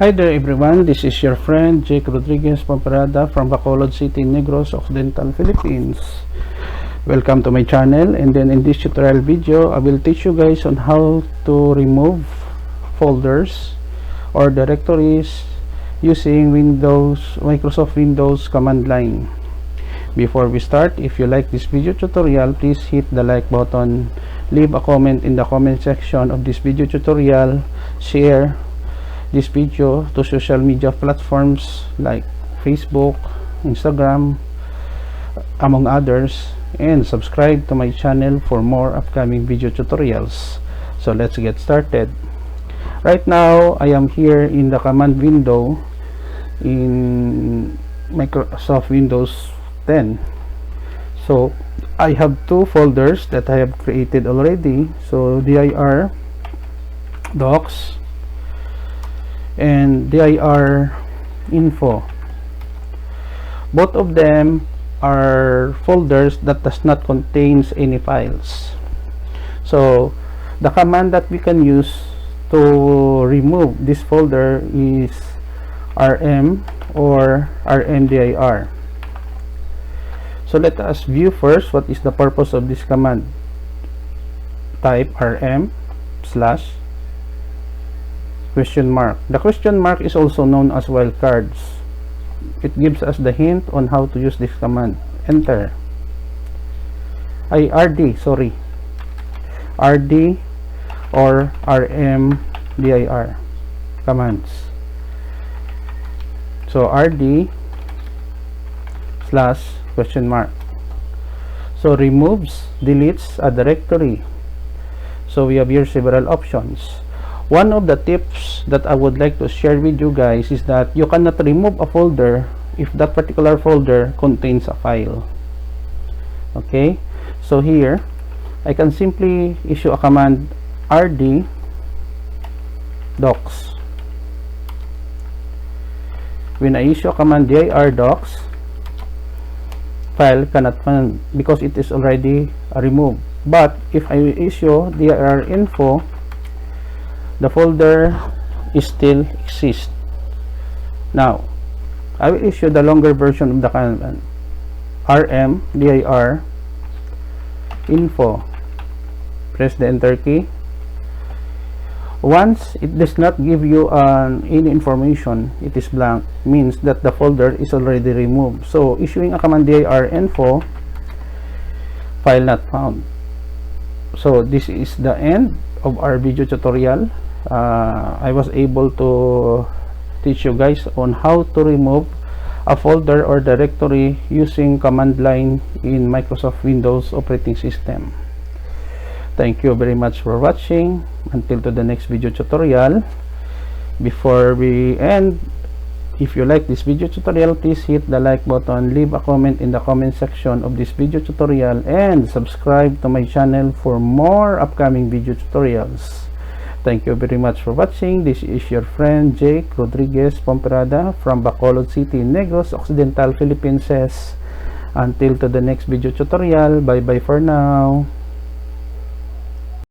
Hi there everyone, this is your friend Jake Rodriguez Pomperada from Bacolod City, Negros Occidental, Philippines. Welcome to my channel, and then in this tutorial video I will teach you guys on how to remove folders or directories using Microsoft Windows command line. Before we start, if you like this video tutorial, please hit the like button, leave a comment in the comment section of this video tutorial, share this video to social media platforms like Facebook, Instagram, among others, and subscribe to my channel for more upcoming video tutorials. So let's get started. Right now I am here in the command window in Microsoft Windows 10. So I have two folders that I have created already, so dir docs and dir info. Both of them are folders that does not contains any files. So the command that we can use to remove this folder is rm or rmdir. So let us view first what is the purpose of this command. Type rm slash question mark. The question mark is also known as wildcards. It gives us the hint on how to use this command. Enter. rd or rmdir commands. So rd slash question mark. So removes, deletes a directory. So we have here several options. One of the tips that I would like to share with you guys is that you cannot remove a folder if that particular folder contains a file. Okay, so here I can simply issue a command rd docs. When I issue a command dir docs, file cannot find because it is already removed. But if I issue dir info, the folder is still exists. Now I will issue the longer version of the command rmdir info. Press the enter key. Once it does not give you any information, it is blank, means that the folder is already removed. So issuing a command dir info, file not found. So this is the end of our video tutorial. I was able to teach you guys on how to remove a folder or directory using command line in Microsoft Windows operating system. Thank you very much for watching. Until to the next video tutorial. Before we end, if you like this video tutorial, please hit the like button, leave a comment in the comment section of this video tutorial, and subscribe to my channel for more upcoming video tutorials. Thank you very much for watching. This is your friend Jake Rodriguez Pomperada from Bacolod City, Negros Occidental, Philippines. Until to the next video tutorial, bye bye for now.